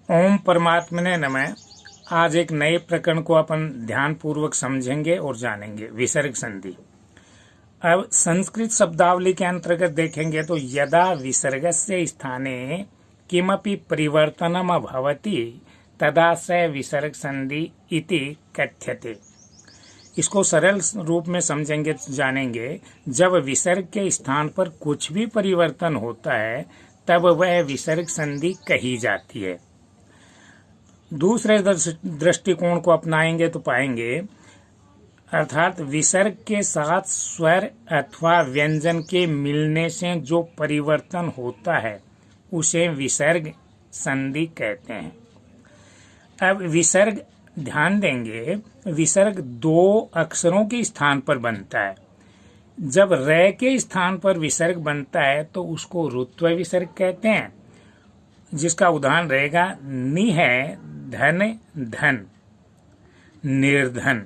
ओम परमात्मने नमः। आज एक नए प्रकरण को अपन ध्यान पूर्वक समझेंगे और जानेंगे। विसर्ग संधि। अब संस्कृत शब्दावली के अंतर्गत देखेंगे तो यदा विसर्गस्य स्थाने किमपि परिवर्तनम भवति तदा स विसर्ग संधि इति कथ्यते। इसको सरल रूप में समझेंगे तो जानेंगे, जब विसर्ग के स्थान पर कुछ भी परिवर्तन होता है तब वह विसर्ग संधि कही जाती है। दूसरे दृष्टिकोण को अपनाएंगे तो पाएंगे, अर्थात विसर्ग के साथ स्वर अथवा व्यंजन के मिलने से जो परिवर्तन होता है उसे विसर्ग संधि कहते हैं। अब विसर्ग ध्यान देंगे, विसर्ग दो अक्षरों के स्थान पर बनता है। जब र के स्थान पर विसर्ग बनता है तो उसको रुत्व विसर्ग कहते हैं, जिसका उदाहरण रहेगा नि है धन धन, निर्धन।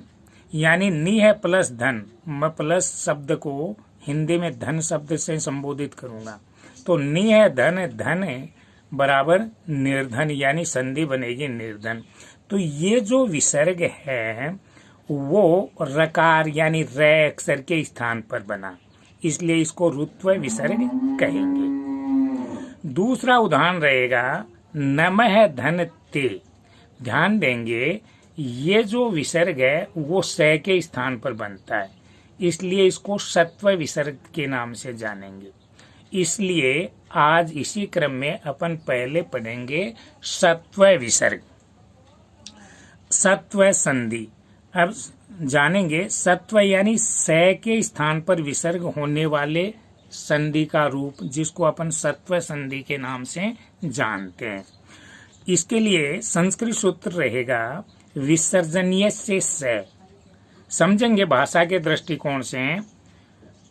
यानी नि है प्लस धन, मैं प्लस शब्द को हिंदी में धन शब्द से संबोधित करूंगा तो नि है धन धन बराबर निर्धन, यानी संधि बनेगी निर्धन। तो ये जो विसर्ग है वो रकार यानी र अक्षर के स्थान पर बना, इसलिए इसको रुत्व विसर्ग कहेंगे। दूसरा उदाहरण रहेगा नमः धन ते। ध्यान देंगे, ये जो विसर्ग है वो स के स्थान पर बनता है, इसलिए इसको सत्व विसर्ग के नाम से जानेंगे। इसलिए आज इसी क्रम में अपन पहले पढ़ेंगे सत्व विसर्ग, सत्व संधि। अब जानेंगे सत्व यानी स के स्थान पर विसर्ग होने वाले संधि का रूप, जिसको अपन सत्व संधि के नाम से जानते हैं। इसके लिए संस्कृत सूत्र रहेगा विसर्जनीय से स। समझेंगे भाषा के दृष्टिकोण से,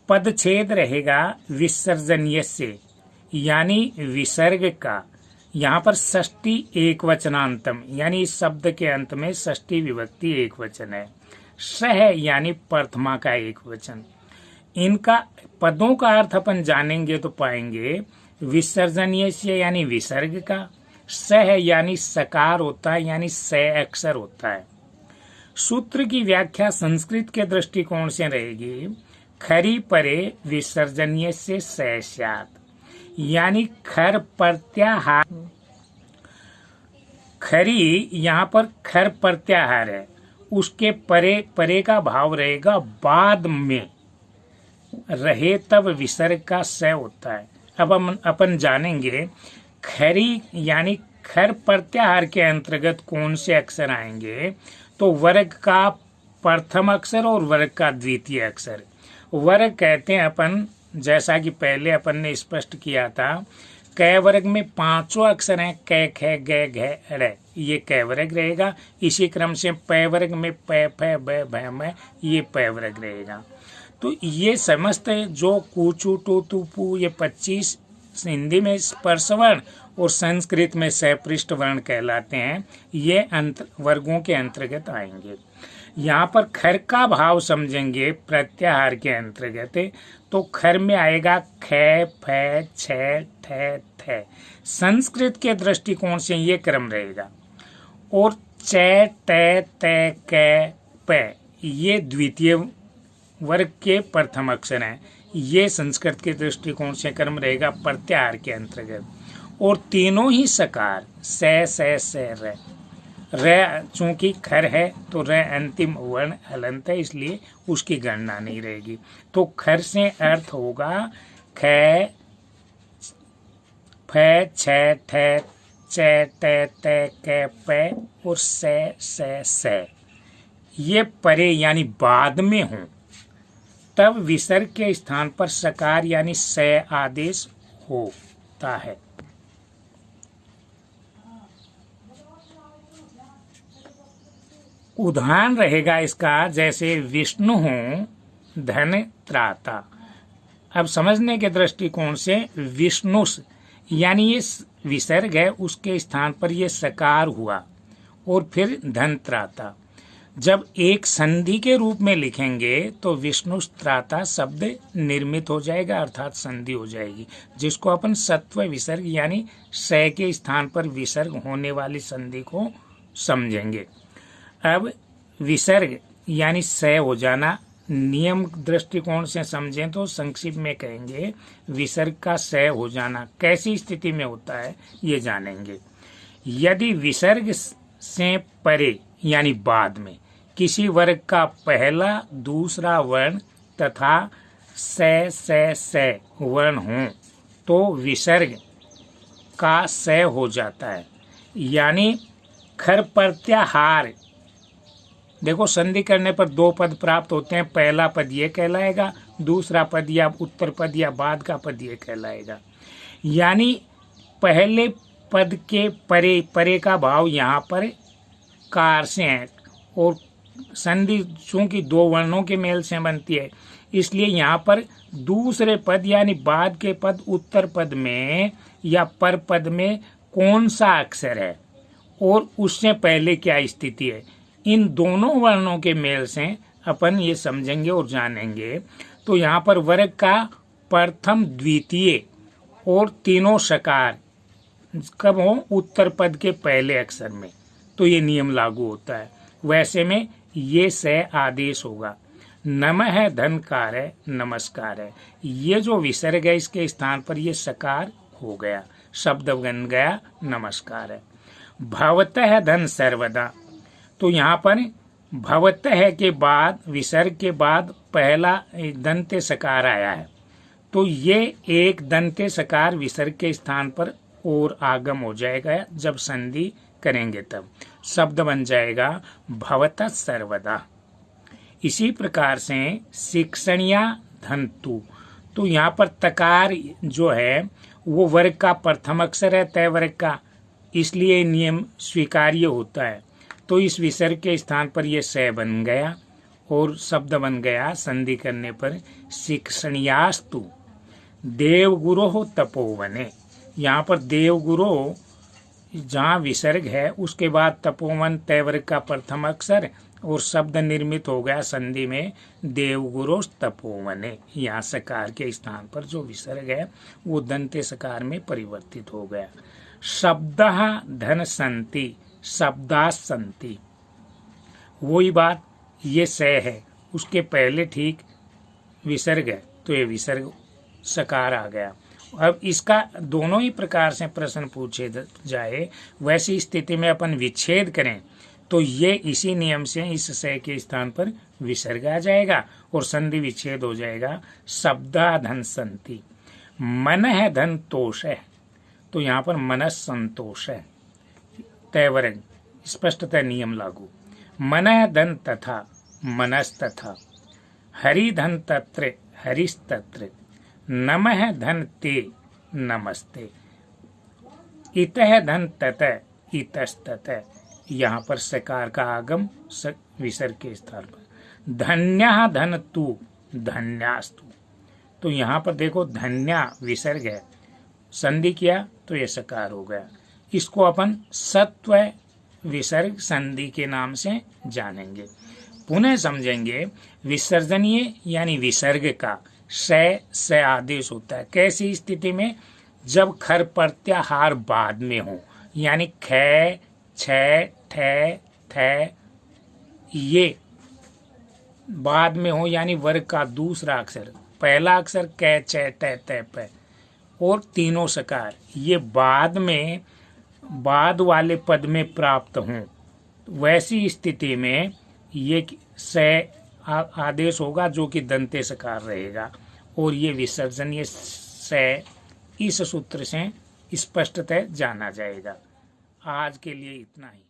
पदछेद रहेगा विसर्जनीय से, यानी विसर्ग का। यहाँ पर षष्ठी एक वचनांतम, यानी इस शब्द के अंत में षष्ठी विभक्ति एक वचन है। सह यानी प्रथमा का एक वचन। इनका पदों का अर्थ अपन जानेंगे तो पाएंगे विसर्जनीय से यानी विसर्ग का, सह यानी सकार होता है, यानी स अक्षर होता है। सूत्र की व्याख्या संस्कृत के दृष्टिकोण से रहेगी खरी परे विसर्जनीय से स्यात्, यानी खर प्रत्याहार। खरी यहाँ पर खर प्रत्याहार है, उसके परे परे का भाव रहेगा बाद में रहे तब विसर्ग का स होता है। अब हम अपन जानेंगे खरी यानी खर प्रत्याहार के अंतर्गत कौन से अक्षर आएंगे, तो वर्ग का प्रथम अक्षर और वर्ग का द्वितीय अक्षर। वर्ग कहते हैं अपन, जैसा कि पहले अपन ने स्पष्ट किया था, क वर्ग में पांचों अक्षर हैं, क ख ग घ ड़, ये क वर्ग रहेगा। इसी क्रम से प वर्ग में प फ ब भ म, ये प वर्ग रहेगा। तो ये समस्त जो कूचू टू तू पू, ये 25 हिंदी में स्पर्श वर्ण और संस्कृत में सपृष्ठ वर्ण कहलाते हैं, ये वर्गों के अंतर्गत आएंगे। यहाँ पर खर का भाव समझेंगे प्रत्याहार के अंतर्गत, तो खर में आएगा ख फ छ ठ थ। संस्कृत के दृष्टिकोण से ये क्रम रहेगा। और च ट त क प, ये द्वितीय वर्ग के प्रथम अक्षर हैं, ये संस्कृत के दृष्टिकोण से क्रम रहेगा प्रत्याहार के अंतर्गत। और तीनों ही सकार स र। र चूंकि खर है तो र अंतिम वर्ण हलंत है, इसलिए उसकी गणना नहीं रहेगी। तो खर से अर्थ होगा ख फ छ ठ च ट त क प और स। ये परे यानी बाद में हो तब विसर्ग के स्थान पर सकार यानी स आदेश होता है। उदाहरण रहेगा इसका, जैसे विष्णु हो धन त्राता। अब समझने के दृष्टिकोण से विष्णु यानी ये विसर्ग है, उसके स्थान पर ये सकार हुआ और फिर धन त्राता। जब एक संधि के रूप में लिखेंगे तो विष्णुस्त्राता शब्द निर्मित हो जाएगा, अर्थात संधि हो जाएगी, जिसको अपन सत्व विसर्ग यानी स के स्थान पर विसर्ग होने वाली संधि को समझेंगे। अब विसर्ग यानी स हो जाना नियम दृष्टिकोण से समझें तो संक्षिप्त में कहेंगे विसर्ग का स हो जाना कैसी स्थिति में होता है ये जानेंगे। यदि विसर्ग से परे यानी बाद में किसी वर्ग का पहला दूसरा वर्ण तथा स वर्ण हो तो विसर्ग का स हो जाता है, यानी खर प्रत्याहार। देखो संधि करने पर दो पद प्राप्त होते हैं, पहला पद ये कहलाएगा, दूसरा पद या उत्तर पद या बाद का पद ये कहलाएगा। यानी पहले पद के परे, परे का भाव यहाँ पर कार से है और संधि चूंकि दो वर्णों के मेल से बनती है, इसलिए यहाँ पर दूसरे पद यानी बाद के पद उत्तर पद में या पर पद में कौन सा अक्षर है और उससे पहले क्या स्थिति है, इन दोनों वर्णों के मेल से अपन ये समझेंगे और जानेंगे। तो यहाँ पर वर्ग का प्रथम द्वितीय और तीनों सकार कब हो, उत्तर पद के पहले अक्षर में, तो ये नियम लागू होता है। वैसे में ये स आदेश होगा। नमः है धनकार है, नमस्कार है, ये जो विसर्ग है इसके स्थान पर ये सकार हो गया, शब्द बन गया नमस्कार है। भवतः है धन सर्वदा, तो यहाँ पर भवतः के बाद विसर्ग के बाद पहला दंते सकार आया है, तो ये एक दंते सकार विसर्ग के स्थान पर और आगम हो जाएगा। जब संधि करेंगे तब शब्द बन जाएगा भवतः सर्वदा। इसी प्रकार से शिक्षणिया धनतु, तो यहाँ पर तकार जो है वो वर्ग का प्रथम अक्षर है तय वर्ग का, इसलिए नियम स्वीकार्य होता है। तो इस विसर्ग के स्थान पर यह स बन गया और शब्द बन गया संधि करने पर शिक्षणियास्तु देवगुरो तपोवने। यहाँ पर देवगुरो जहाँ विसर्ग है उसके बाद तपोवन तय वर्ग का प्रथम अक्षर और शब्द निर्मित हो गया संधि में देवगुरो तपोवने। यहाँ सकार के स्थान पर जो विसर्ग है वो दंते सकार में परिवर्तित हो गया। शब्द धन संति शब्दास संति, वही बात ये स है उसके पहले ठीक विसर्ग है तो ये विसर्ग सकार आ गया। अब इसका दोनों ही प्रकार से प्रश्न पूछे जाए, वैसी स्थिति में अपन विच्छेद करें तो ये इसी नियम से इस स के स्थान पर विसर्ग आ जाएगा और संधि विच्छेद हो जाएगा। शब्दा धन संति, मन है धन तोष है, तो यहाँ पर मनस संतोष है तय वर्ग, स्पष्टतः नियम लागू। मन है धन तथा मनस तथा, हरि धन तत्र हरिस तत्र, नमः धन ते नमस्ते, इतः धन ततः इतस्ततः। यहाँ पर सकार का आगम विसर्ग के स्थान पर। धन्यः धन तु धन्यास्तु, तो यहाँ पर देखो धन्या विसर्ग है, संधि किया तो ये सकार हो गया। इसको अपन सत्व विसर्ग संधि के नाम से जानेंगे। पुनः समझेंगे विसर्जनीय यानी विसर्ग का स आदेश होता है कैसी स्थिति में, जब खर प्रत्याहार बाद में हो, यानी ख छ ठ थ ये बाद में हो, यानी वर्ग का दूसरा अक्षर, पहला अक्षर क छ ट त प और तीनों सकार ये बाद में बाद वाले पद में प्राप्त हों, वैसी स्थिति में ये स आदेश होगा जो कि दंते सकार रहेगा और ये विसर्जनीय स इस सूत्र से स्पष्टतः जाना जाएगा। आज के लिए इतना ही।